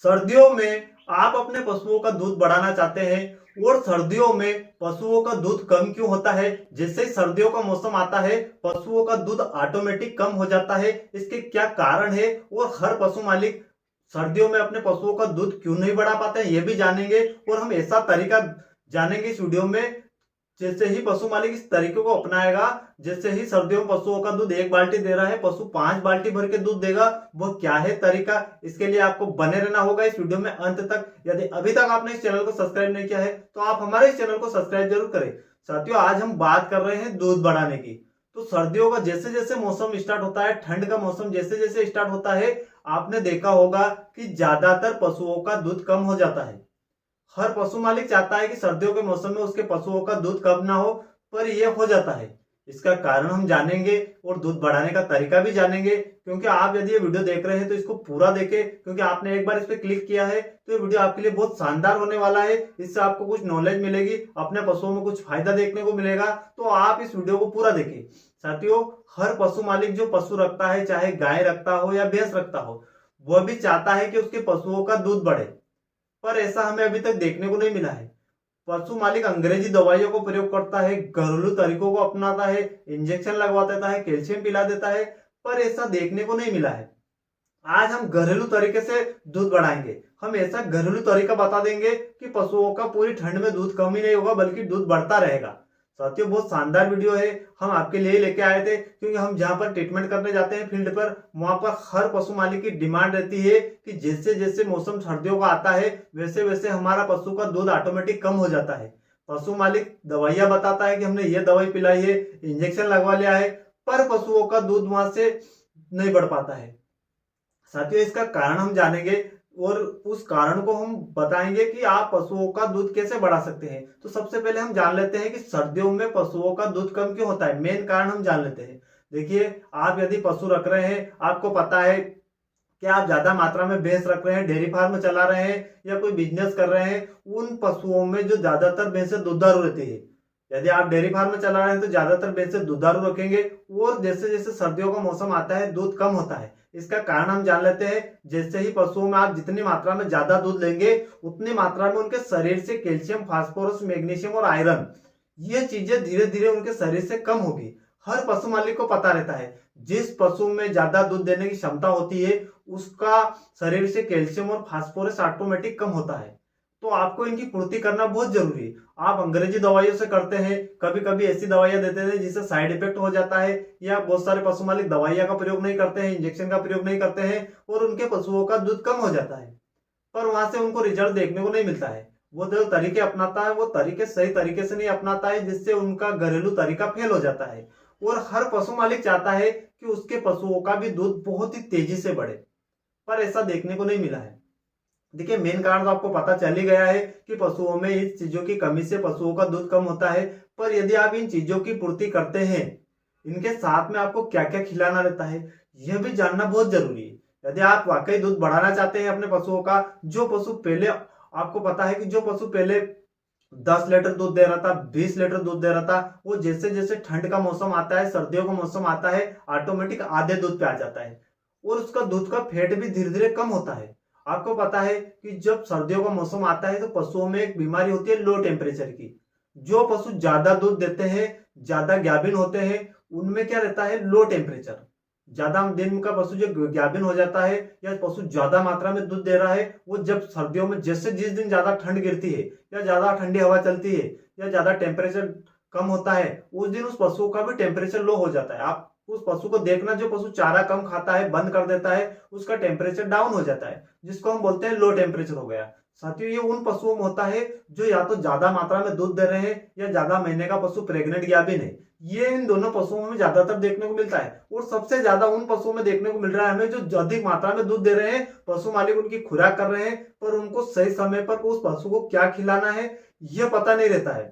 सर्दियों में आप अपने पशुओं का दूध बढ़ाना चाहते हैं और सर्दियों में पशुओं का दूध कम क्यों होता है। जैसे ही सर्दियों का मौसम आता है पशुओं का दूध ऑटोमेटिक कम हो जाता है। इसके क्या कारण है और हर पशु मालिक सर्दियों में अपने पशुओं का दूध क्यों नहीं बढ़ा पाते हैं ये भी जानेंगे। और हम ऐसा तरीका जानेंगे इस वीडियो में, जैसे ही पशु मालिक इस तरीके को अपनाएगा, जैसे ही सर्दियों में पशुओं का दूध 1 बाल्टी दे रहा है पशु 5 बाल्टी भर के दूध देगा, वो क्या है तरीका। इसके लिए आपको बने रहना होगा इस वीडियो में अंत तक। यदि अभी तक आपने इस चैनल को सब्सक्राइब नहीं किया है तो आप हमारे इस चैनल को सब्सक्राइब जरूर करें। साथियों, आज हम बात कर रहे हैं दूध बढ़ाने की। तो सर्दियों का जैसे जैसे मौसम स्टार्ट होता है, ठंड का मौसम जैसे जैसे स्टार्ट होता है, आपने देखा होगा कि ज्यादातर पशुओं का दूध कम हो जाता है। हर पशु मालिक चाहता है कि सर्दियों के मौसम में उसके पशुओं का दूध कम ना हो, पर यह हो जाता है। इसका कारण हम जानेंगे और दूध बढ़ाने का तरीका भी जानेंगे। क्योंकि आप यदि ये वीडियो देख रहे हैं तो इसको पूरा देखें, क्योंकि आपने एक बार इस पर क्लिक किया है तो ये वीडियो आपके लिए बहुत शानदार होने वाला है। इससे आपको कुछ नॉलेज मिलेगी, अपने पशुओं में कुछ फायदा देखने को मिलेगा, तो आप इस वीडियो को पूरा देखें। साथियों, हर पशु मालिक जो पशु रखता है, चाहे गाय रखता हो या भैंस रखता हो, वह भी चाहता है कि उसके पशुओं का दूध बढ़े, पर ऐसा हमें अभी तक देखने को नहीं मिला है। पशु मालिक अंग्रेजी दवाइयों को प्रयोग करता है, घरेलू तरीकों को अपनाता है, इंजेक्शन लगवा देता है, कैल्शियम पिला देता है, पर ऐसा देखने को नहीं मिला है। आज हम घरेलू तरीके से दूध बढ़ाएंगे। हम ऐसा घरेलू तरीका बता देंगे कि पशुओं का पूरी ठंड में दूध कम ही नहीं होगा बल्कि दूध बढ़ता रहेगा। साथियों, बहुत शानदार वीडियो है, हम आपके लिए लेके आए थे। क्योंकि हम जहां पर ट्रीटमेंट करने जाते हैं फील्ड पर, वहां पर हर पशु मालिक की डिमांड रहती है कि जैसे जैसे मौसम सर्दियों का आता है वैसे वैसे हमारा पशु का दूध ऑटोमेटिक कम हो जाता है। पशु मालिक दवाइयां बताता है कि हमने ये दवाई पिलाई है, इंजेक्शन लगवा लिया है, पर पशुओं का दूध वहां से नहीं बढ़ पाता है। साथियों, इसका कारण हम जानेंगे और उस कारण को हम बताएंगे कि आप पशुओं का दूध कैसे बढ़ा सकते हैं। तो सबसे पहले हम जान लेते हैं कि सर्दियों में पशुओं का दूध कम क्यों होता है। मेन कारण हम जान लेते हैं। देखिए, आप यदि पशु रख रहे हैं, आपको पता है कि आप ज्यादा मात्रा में भैंस रख रहे हैं, डेयरी फार्म चला रहे हैं या कोई बिजनेस कर रहे हैं, उन पशुओं में जो ज्यादातर भैंसें दुधारू रहती है। यदि आप डेयरी फार्म में चला रहे हैं तो ज्यादातर भैंसें दुधारू रखेंगे और जैसे जैसे सर्दियों का मौसम आता है दूध कम होता है। इसका कारण हम जान लेते हैं। जैसे ही पशुओं में आप जितनी मात्रा में ज्यादा दूध लेंगे उतनी मात्रा में उनके शरीर से कैल्शियम, फास्फोरस, मैग्नीशियम और आयरन, ये चीजें धीरे धीरे उनके शरीर से कम होगी। हर पशु मालिक को पता रहता है जिस पशु में ज्यादा दूध देने की क्षमता होती है उसका शरीर से कैल्शियम और फास्फोरस ऑटोमेटिक कम होता है। तो आपको इनकी पूर्ति करना बहुत जरूरी है। आप अंग्रेजी दवाइयों से करते हैं, कभी कभी ऐसी दवाइयां देते हैं जिससे साइड इफेक्ट हो जाता है, या बहुत सारे पशु मालिक दवाइयां का प्रयोग नहीं करते हैं, इंजेक्शन का प्रयोग नहीं करते हैं और उनके पशुओं का दूध कम हो जाता है, पर वहां से उनको रिजल्ट देखने को नहीं मिलता है। वो जो तरीके अपनाता है वो तरीके सही तरीके से नहीं अपनाता है, जिससे उनका घरेलू तरीका फेल हो जाता है। और हर पशु मालिक चाहता है कि उसके पशुओं का भी दूध बहुत ही तेजी से बढ़े, पर ऐसा देखने को नहीं मिला है। देखिए, मेन कारण तो आपको पता चल ही गया है कि पशुओं में इस चीजों की कमी से पशुओं का दूध कम होता है। पर यदि आप इन चीजों की पूर्ति करते हैं, इनके साथ में आपको क्या क्या खिलाना रहता है यह भी जानना बहुत जरूरी है। यदि आप वाकई दूध बढ़ाना चाहते हैं अपने पशुओं का, जो पशु पहले, आपको पता है कि जो पशु पहले 10 लीटर दूध दे रहा था, 20 लीटर दूध दे रहा था, वो जैसे जैसे ठंड का मौसम आता है, सर्दियों का मौसम आता है, ऑटोमेटिक आधे दूध पे आ जाता है और उसका दूध का फैट भी धीरे धीरे कम होता है। आपको पता है कि जब सर्दियों का मौसम आता है तो पशुओं में एक बीमारी होती है लो टेम्परेचर की। जो पशु ज्यादा दूध देते हैं, ज्यादा गाभिन होते हैं, उनमें क्या रहता है, लो टेम्परेचर। ज्यादा दिन का पशु जो गाभिन हो जाता है या पशु ज्यादा मात्रा में दूध दे रहा है, वो जब सर्दियों में जैसे जिस दिन ज्यादा ठंड गिरती है या ज्यादा ठंडी हवा चलती है या ज्यादा टेम्परेचर कम होता है, उस दिन उस पशु का भी टेम्परेचर लो हो जाता है। आप उस पशु को देखना, जो पशु चारा कम खाता है, बंद कर देता है, उसका टेम्परेचर डाउन हो जाता है, जिसको हम बोलते हैं लो टेम्परेचर हो गया। साथियों, ये उन पशुओं में होता है जो या तो ज्यादा मात्रा में दूध दे रहे हैं या ज्यादा महीने का पशु प्रेग्नेंट गाभिन है। ये इन दोनों पशुओं में ज्यादातर देखने को मिलता है और सबसे ज्यादा उन पशुओं में देखने को मिल रहा है हमें जो अधिक मात्रा में दूध दे रहे हैं। पशु मालिक उनकी खुराक कर रहे हैं पर उनको सही समय पर उस पशु को क्या खिलाना है यह पता नहीं रहता है।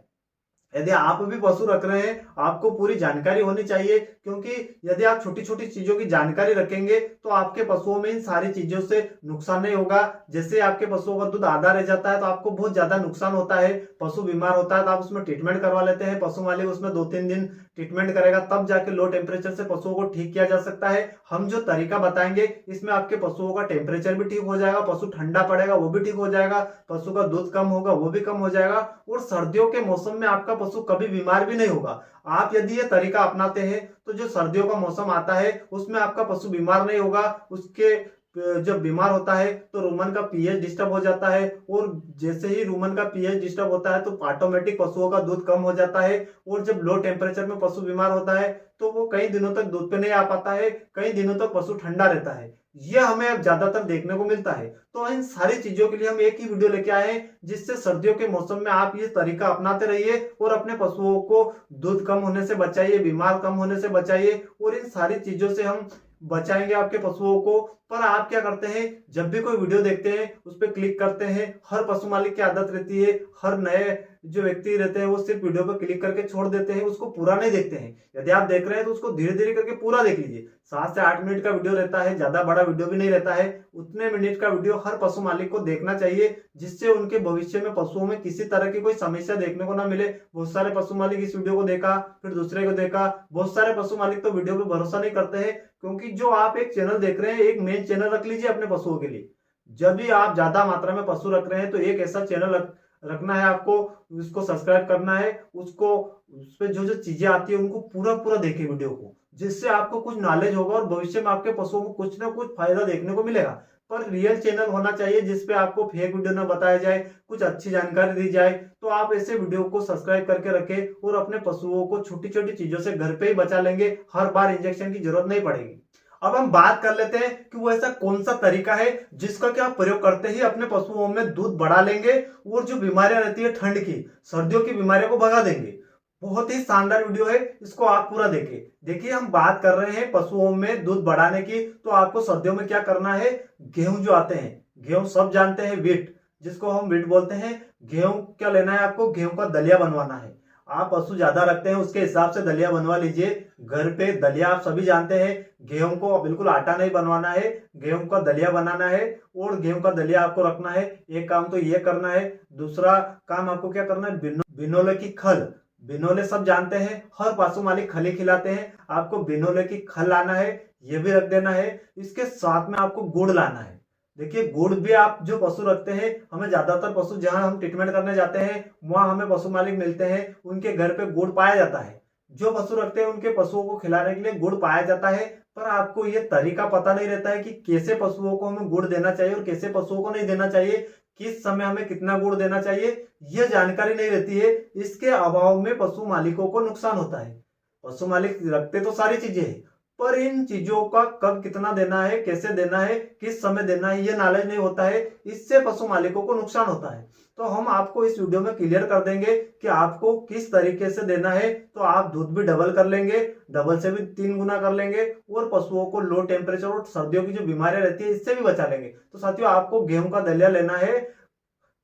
यदि आप भी पशु रख रहे हैं, आपको पूरी जानकारी होनी चाहिए, क्योंकि यदि आप छोटी छोटी चीजों की जानकारी रखेंगे तो आपके पशुओं में इन सारी चीजों से नुकसान नहीं होगा। जैसे आपके पशुओं का दूध आधा रह जाता है तो आपको बहुत ज्यादा नुकसान होता है, पशु बीमार होता है तो आप उसमें ट्रीटमेंट करवा लेते हैं, पशु मालिक उसमें 2-3 दिन ट्रीटमेंट करेगा, तब जाके लो टेम्परेचर से पशुओं को ठीक किया जा सकता है। हम जो तरीका बताएंगे इसमें आपके पशुओं का टेम्परेचर भी ठीक हो जाएगा, पशु ठंडा पड़ेगा वो भी ठीक हो जाएगा, पशु का दूध कम होगा वो भी कम हो जाएगा, और सर्दियों के मौसम में आपका पशु कभी बीमार भी नहीं होगा। आप यदि ये तरीका अपनाते हैं तो जो सर्दियों का मौसम आता है उसमें आपका पशु बीमार नहीं होगा। उसके जब बीमार होता है तो रूमन का पीएच डिस्टर्ब हो जाता है, और जैसे ही रूमन का पीएच डिस्टर्ब होता है तो ऑटोमेटिक पशुओं का दूध कम हो जाता है, और जब लो टेम्परेचर में पशु बीमार होता है तो वो कई दिनों तक दूध पे नहीं आ पाता है, कई दिनों तक पशु ठंडा रहता है। यह हमें अब ज्यादातर देखने को मिलता है। तो इन सारी चीजों के लिए हम एक ही वीडियो लेके आए हैं, जिससे सर्दियों के मौसम में आप ये तरीका अपनाते रहिए और अपने पशुओं को दूध कम होने से बचाइए, बीमार कम होने से बचाइए, और इन सारी चीजों से हम बचाएंगे आपके पशुओं को। पर आप क्या करते हैं, जब भी कोई वीडियो देखते हैं उस पर क्लिक करते हैं। हर पशु मालिक की आदत रहती है, हर नए जो व्यक्ति रहते हैं वो सिर्फ वीडियो पर क्लिक करके छोड़ देते हैं, उसको पूरा नहीं देखते हैं। यदि आप देख रहे हैं तो उसको धीरे धीरे करके पूरा देख लीजिए। 7 से 8 मिनट का वीडियो रहता है, ज्यादा बड़ा वीडियो भी नहीं रहता है। उतने मिनट का वीडियो हर पशु मालिक को देखना चाहिए, जिससे उनके भविष्य में पशुओं में किसी तरह की कोई समस्या देखने को ना मिले। बहुत सारे पशु मालिक इस वीडियो को देखा, फिर दूसरे को देखा, बहुत सारे पशु मालिक तो वीडियो पे भरोसा नहीं करते हैं, क्योंकि जो आप एक चैनल देख रहे हैं, एक मेन चैनल रख लीजिए अपने पशुओं के लिए। जब भी आप ज्यादा मात्रा में पशु रख रहे हैं तो एक ऐसा चैनल रखना है आपको, उसको सब्सक्राइब करना है, उसको उस पर जो जो चीजें आती है उनको पूरा पूरा देखें वीडियो को, जिससे आपको कुछ नॉलेज होगा और भविष्य में आपके पशुओं को कुछ ना कुछ फायदा देखने को मिलेगा। पर रियल चैनल होना चाहिए जिसपे आपको फेक वीडियो ना बताया जाए, कुछ अच्छी जानकारी दी जाए। तो आप ऐसे वीडियो को सब्सक्राइब करके रखें और अपने पशुओं को छोटी छोटी चीजों से घर पे ही बचा लेंगे, हर बार इंजेक्शन की जरूरत नहीं पड़ेगी। अब हम बात कर लेते हैं कि वो ऐसा कौन सा तरीका है जिसका कि आप प्रयोग करते ही अपने पशुओं में दूध बढ़ा लेंगे, और जो बीमारियां रहती है ठंड की, सर्दियों की बीमारियों को भगा देंगे। बहुत ही शानदार वीडियो है, इसको आप पूरा देखिए। देखिए, हम बात कर रहे हैं पशुओं में दूध बढ़ाने की, तो आपको सर्दियों में क्या करना है। गेहूं जो आते हैं, गेहूं सब जानते हैं, व्हीट जिसको हम व्हीट बोलते हैं, गेहूं क्या लेना है आपको, गेहूं का दलिया बनवाना है। आप पशु ज्यादा रखते हैं उसके हिसाब से दलिया बनवा लीजिए। घर पे दलिया आप सभी जानते हैं, गेहूं को बिल्कुल आटा नहीं बनवाना है, गेहूं का दलिया बनाना है, और गेहूं का दलिया आपको रखना है। एक काम तो ये करना है। दूसरा काम आपको क्या करना है, बिनोले की खल, बिनोले सब जानते हैं, हर पशु मालिक खली खिलाते हैं, आपको बिनोले की खल लाना है, ये भी रख देना है। इसके साथ में आपको गुड़ लाना है। देखिए, गुड़ भी आप जो पशु रखते हैं, हमें ज्यादातर पशु जहां हम ट्रीटमेंट करने जाते हैं वहां हमें पशु मालिक मिलते हैं, उनके घर पे गुड़ पाया जाता है। जो पशु रखते हैं उनके पशुओं को खिलाने के लिए गुड़ पाया जाता है, पर आपको ये तरीका पता नहीं रहता है कि कैसे पशुओं को हमें गुड़ देना चाहिए और कैसे पशुओं को नहीं देना चाहिए, किस समय हमें कितना गुड़ देना चाहिए, यह जानकारी नहीं रहती है। इसके अभाव में पशु मालिकों को नुकसान होता है। पशु मालिक रखते तो सारी चीजें हैं, पर इन चीजों का कब कितना देना है, कैसे देना है, किस समय देना है, ये नॉलेज नहीं होता है। इससे पशु मालिकों को नुकसान होता है। तो हम आपको इस वीडियो में क्लियर कर देंगे कि आपको किस तरीके से देना है, तो आप दूध भी डबल कर लेंगे, डबल से भी 3 गुना कर लेंगे, और पशुओं को लो टेम्परेचर और सर्दियों की जो बीमारियां रहती है इससे भी बचा लेंगे। तो साथियों, आपको गेहूं का दलिया लेना है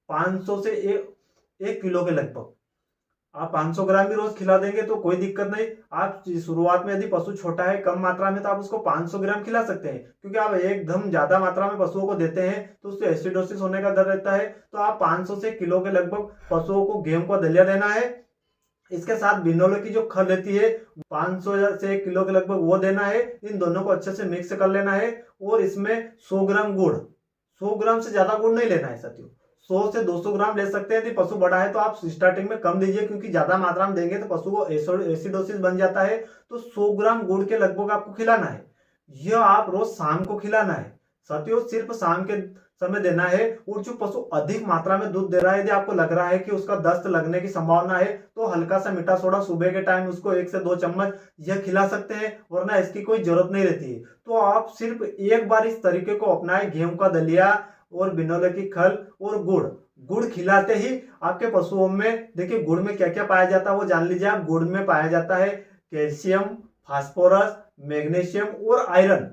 500 से 1 किलो के लगभग। आप 500 ग्राम भी रोज खिला देंगे तो कोई दिक्कत नहीं। आप शुरुआत में यदि पशु छोटा है, कम मात्रा में, तो आप उसको 500 ग्राम खिला सकते हैं, क्योंकि आप एकदम ज्यादा मात्रा में पशुओं को देते हैं तो उससे एसिडोसिस होने का डर रहता है। तो आप 500 से किलो के लगभग पशुओं को गेहूं का दलिया देना है। इसके साथ बिनोले की जो खल रहती है 500 से 1 किलो के लगभग वो देना है। इन दोनों को अच्छे से मिक्स कर लेना है, और इसमें 100 ग्राम गुड़, 100 ग्राम से ज्यादा गुड़ नहीं लेना है साथियों, 100 से 200 ग्राम ले सकते हैं। यदि पशु बड़ा है तो आप स्टार्टिंग में कम दीजिए, क्योंकि ज्यादा मात्रा में देंगे तो पशु को एसिडोसिस बन जाता है। तो 100 ग्राम गुड़ के लगभग आपको खिलाना है। यह आप रोज शाम को खिलाना है साथियों, सिर्फ शाम के समय देना है। और जो पशु अधिक मात्रा में दूध दे रहा है, यदि आपको लग रहा है कि उसका दस्त लगने की संभावना है, तो हल्का सा मीठा सोडा सुबह के टाइम उसको 1 से 2 चम्मच यह खिला सकते हैं, वरना इसकी कोई जरूरत नहीं रहती है। तो आप सिर्फ एक बार इस तरीके को अपनाएं, गेहूं का दलिया और बिनोले की खल और गुड़ खिलाते ही आपके पशुओं में, देखिए गुड़ में क्या क्या पाया जाता है वो जान लीजिए आप। गुड़ में पाया जाता है कैल्शियम, फास्फोरस, मैग्नीशियम और आयरन,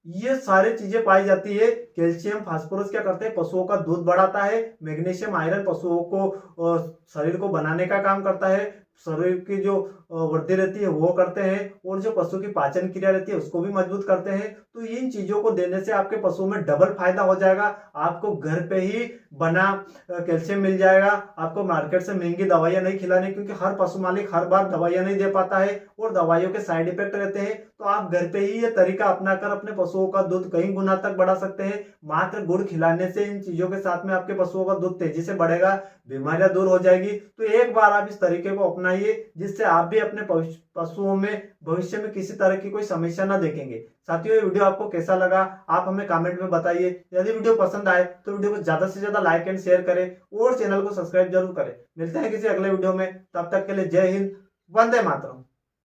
ये सारी चीजें पाई जाती है। कैल्शियम, फास्फोरस क्या करते हैं, पशुओं का दूध बढ़ाता है। मैग्नीशियम, आयरन पशुओं को शरीर को बनाने का काम करता है। शरीर की जो वृद्धि रहती है वो करते हैं, और जो पशु की पाचन क्रिया रहती है उसको भी मजबूत करते हैं। तो इन चीजों को देने से आपके पशु में डबल फायदा हो जाएगा। आपको घर पे ही बना कैल्शियम मिल जाएगा। आपको मार्केट से महंगी दवाइयां नहीं खिलानी, क्योंकि हर पशु मालिक हर बार दवाइयां नहीं दे पाता है और दवाइयों के साइड इफेक्ट रहते हैं। तो आप घर पे ही ये तरीका अपनाकर अपने पशुओं का दूध कई गुना तक बढ़ा सकते हैं। मात्र गुड़ खिलाने से इन चीजों के साथ में आपके पशुओं का दूध तेजी से बढ़ेगा, बीमारियां दूर हो जाएगी। तो एक बार आप इस तरीके को अपनाइए, जिससे आप भी अपने पशुओं में भविष्य में किसी तरह की कोई समस्या ना देखेंगे। साथियों, ये वीडियो आपको कैसा लगा आप हमें कमेंट में बताइए। यदि वीडियो पसंद आए तो वीडियो को ज्यादा से ज्यादा लाइक एंड शेयर करें और चैनल को सब्सक्राइब जरूर करें। मिलते हैं किसी अगले वीडियो में, तब तक के लिए जय हिंद, वंदे मातरम।